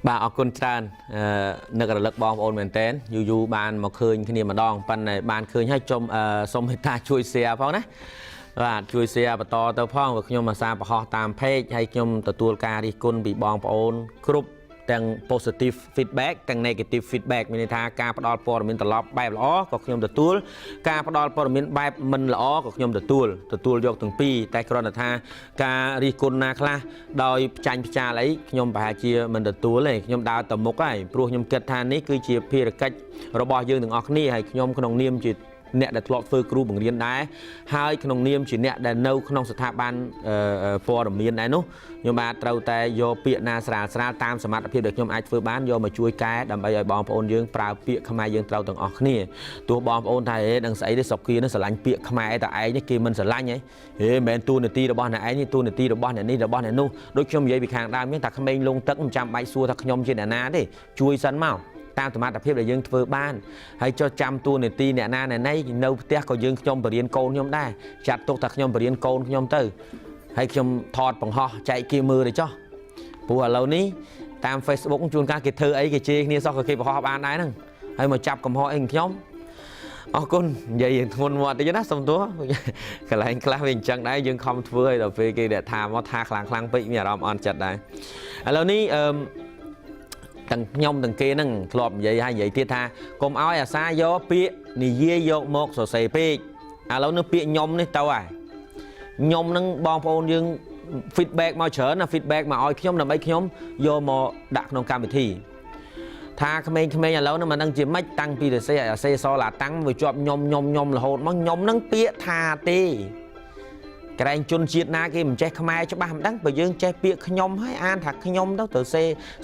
bà ở con tràn nước là lực bom ôn mền tên dù bàn mà khơi cái niềm mà đong pan này bàn khơiให้chôm xong hết ta chui xe phong đấy và chui xe và to tao phong và nhom mà xa và họ tam phê hay nhom tao tua ca đi con bị bom ôn group ទាំង positive feedback ទាំង negative feedback មានន័យថាការផ្ដល់ព័ត៌មានត្រឡប់បែបល្អក៏ខ្ញុំទទួលការផ្ដល់ព័ត៌មានបែបមិនល្អក៏ខ្ញុំទទួលយកទាំងពីរតែគ្រាន់តែថាការរិះគន់ណាខ្លះដោយចាញ់ផ្ចាលអីខ្ញុំប្រហែលជាមិនទទួលទេខ្ញុំដើរទៅមុខហើយព្រោះខ្ញុំគិតថានេះគឺជាភារកិច្ចរបស់យើងទាំងអស់គ្នាហើយខ្ញុំក្នុងនាមជាអ្នកដែលធ្លាប់ធ្វើគ្រូបង្រៀនដែរហើយក្នុងនាមជាអ្នកដែលនៅក្នុងស្ថាប័នព័ត៌មានដែរនោះខ្ញុំបាទត្រូវតែយកពាក្យណាស្រាលតាមសមត្ថភាពដែលខ្ញុំអាចធ្វើបានយកមកជួយកែដើម្បីឲ្យបងប្អូនយើងប្រើពាក្យខ្មែរយើងត្រូវទាំងអស់គ្នាទោះបងប្អូនថាដឹងស្អីទេស្រុកគៀនស្រឡាញ់ពាក្យខ្មែរតែឯងនេះគេមិនស្រឡាញ់ហីមិនមែនទូនាទីរបស់អ្នកឯងនេះទូនាទីរបស់អ្នកនេះរបស់អ្នកនោះដូចខ្ញុំនិយាយពីខាងដើមហ្នឹងថាក្មេងលងទឹកមិនចាំបាច់សួរថាខ្ញុំជាអ្នកណាទេជួយសិនមកតាមសមត្ថភាពដែលយើងធ្វើបានហើយចុះចាំតួនាទីអ្នកណាណែនៅផ្ទះក៏យើងខ្ញុំបរៀនកូនខ្ញុំដែរចាត់ទុកថាខ្ញុំបរៀនកូនខ្ញុំទៅហើយខ្ញុំថតបង្ហោះចែកគេមើលទៅចុះព្រោះឥឡូវនេះតាម Facebook ជួនកាលគេធ្វើអីគេជេរគ្នាសោះក៏គេបង្ហោះបានដែរហ្នឹងហើយមកចាប់កំហុសអីខ្ញុំអរគុណនិយាយធ្ងន់មកតិចណាសុំទោសកន្លែងខ្លះវាអញ្ចឹងដែរយើងខំធ្វើឲ្យដល់ពេលគេដែលថាមកថាខ្លាំងពេកមានអារម្មណ៍អន់ចិត្តដែរឥឡូវនេះទាំងខ្ញុំទាំងគេហ្នឹងធ្លាប់និយាយហើយនិយាយទៀតថាកុំឲ្យអាសាយកពាក្យនិយាយយកមកសរសេរពេកឥឡូវនេះពាក្យខ្ញុំនេះទៅហើយខ្ញុំហ្នឹងបងប្អូនយើង feedback មកច្រើនណា feedback មកឲ្យខ្ញុំដើម្បីខ្ញុំយកមកដាក់ក្នុងកម្មវិធីថាក្មេងៗឥឡូវហ្នឹងមិនដឹងជាម៉េចតាំងពីរសេអាសេសឡាតាំងវាជាប់ខ្ញុំរហូតមកខ្ញុំហ្នឹងពាក្យថាទេក្រែងជនជាតិណាគេមិនចេះខ្មែរច្បាស់មិនដឹងបើយើងចេះពាក្យខ្ញុំហើយអានថាខ្ញុំទៅទៅ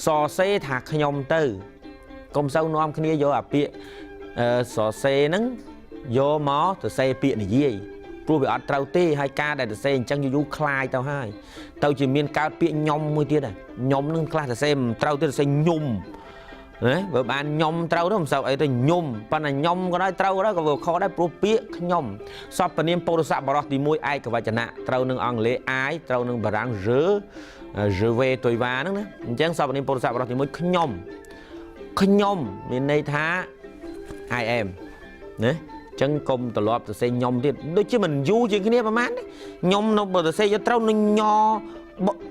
សរសេរថាខ្ញុំទៅកុំសូវនាំគ្នាយកអាពាក្យសរសេរហ្នឹងយកមកទៅសេពាក្យនិយាយព្រោះវាអត់ត្រូវទេហើយការដែលទៅសេអញ្ចឹងយូរខ្លាយទៅហើយទៅជាមានកើតពាក្យខ្ញុំមួយទៀតខ្ញុំហ្នឹងខ្លះទៅសេមិនត្រូវទេទៅសេញុំបើបានខ្ញុំត្រូវទៅមិនសូវអីទៅញុំប៉ុន្តែខ្ញុំក៏ដែរត្រូវដែរក៏វាខុសដែរព្រោះពាក្យខ្ញុំសពនាមពុរស័ព្ទបរោះទី1ឯកវចនៈត្រូវនឹងអង់គ្លេស I ត្រូវនឹងបារាំង je vais ទុយវ៉ាហ្នឹងណាអញ្ចឹងសពនាមពុរស័ព្ទបរោះទី1ខ្ញុំមានន័យថា I am ណាចឹងកុំត្រឡប់ទៅសេខ្ញុំទៀតដូចជាមិនយូរជាងគ្នាប្រហែលខ្ញុំនៅបើទៅសេយកត្រូវនឹងញ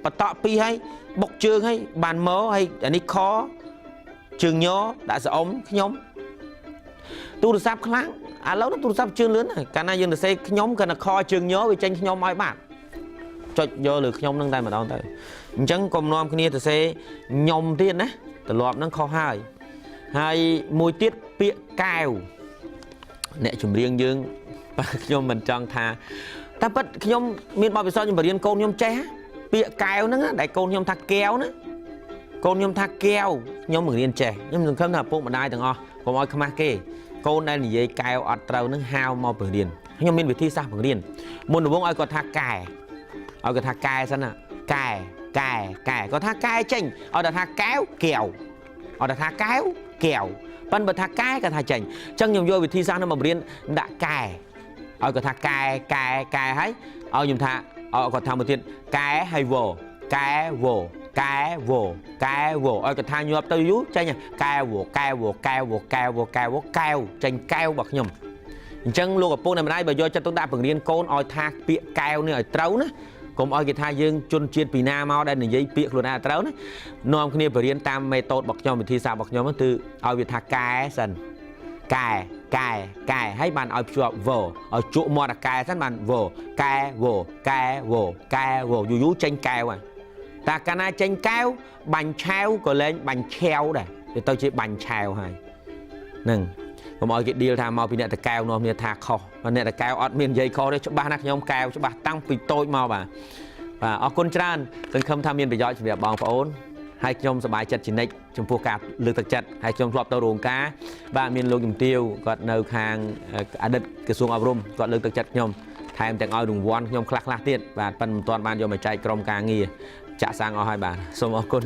បតក់ពីរហើយបុកជើងហើយបានមកហើយអានេះខជើងញដាក់ស្អុំខ្ញុំទូរស័ព្ទខ្លាំងឥឡូវទូរស័ព្ទជើងលឿនហើយកាលណាយើងទៅសេខ្ញុំក៏ខជើងញវាចេញខ្ញុំឲ្យបាត់ចុចយកលើខ្ញុំនឹងតែម្ដងទៅអញ្ចឹងកុំនាំគ្នាទៅសេខ្ញុំទៀតណាទម្លាប់នឹងខុសហើយមួយទៀតពាក្យកែវអ្នកចម្រៀងយើងខ្ញុំមិនចង់ថាតែពិតខ្ញុំមានបទពិសោធន៍ខ្ញុំបរៀនកូនខ្ញុំចេះពាក្យកែវហ្នឹងដែលកូនខ្ញុំថាកែវណាកូនខ្ញុំថាកែវខ្ញុំបង្រៀនចេះខ្ញុំសង្ឃឹមថាឪពុកម្ដាយទាំងអស់កុំឲ្យខ្មាស់គេកូនដែលនិយាយកែវអត់ត្រូវនឹងហៅមកបង្រៀនខ្ញុំមានវិធីសាស្ត្របង្រៀនមុនដំបូងឲ្យគាត់ថាកែឲ្យគាត់ថាកែសិនណាកែគាត់ថាកែចេញឲ្យគាត់ថាកែវកែវឲ្យគាត់ថាកែវកែវប៉ិនបើថាកែគាត់ថាចេញអញ្ចឹងខ្ញុំយកវិធីសាស្ត្រនោះមកបង្រៀនដាក់កែឲ្យគាត់ថាកែហើយឲ្យខ្ញុំថាឲ្យគាត់ថាមួយទៀតកែហើយវកែវឲ្យគាត់ថាញាប់ទៅយូរចេញកែវចេញកែវរបស់ខ្ញុំអញ្ចឹងលោកឪពុកអ្នកម្ដាយបើយកចិត្តទុកដាក់បង្រៀនកូនឲ្យថាពាក្យកែវនេះឲ្យត្រូវណាកុំឲ្យគេថាយើងជនជាតិពីណាមកដែលនិយាយពាក្យខ្លួនឯងត្រូវណានាំគ្នាបរៀនតាមមេតូតរបស់ខ្ញុំវិធីសាស្ត្ររបស់ខ្ញុំគឺឲ្យវាថាកែសិនកែហើយបានឲ្យភ្ជាប់វឲ្យជក់មាត់អាកែសិនបានវកែវយូរចេញកែវហើយតែកាលណាចេញកែវបាញ់ឆាវក៏លែងបាញ់ឆាវដែរវាទៅជាបាញ់ឆាវហើយហ្នឹងកុំឲ្យគេឌីលថាមកពីអ្នកតកែវនាំគ្នាថាខុសអ្នកតកែវអត់មាននិយាយខុសទេច្បាស់ណាស់ខ្ញុំកែវច្បាស់តាំងពីតូចមកបាទអរគុណច្រើនសង្ឃឹមថាមានប្រយោជន៍សម្រាប់បងប្អូនហើយខ្ញុំសប្បាយចិត្តជានិច្ចចំពោះការលើកទឹកចិត្តហើយខ្ញុំធ្លាប់ទៅរោងការបាទមានលោកជំទាវគាត់នៅខាងអតីតក្រសួងអប់រំគាត់លើកទឹកចិត្តខ្ញុំថែមទាំងឲ្យរង្វាន់ខ្ញុំខ្លះទៀតបាទប៉ុន្តែមិនទាន់បានយកមកចែកក្រុមការងារចាក់សាំងអស់ហើយបាទសូមអរគុណ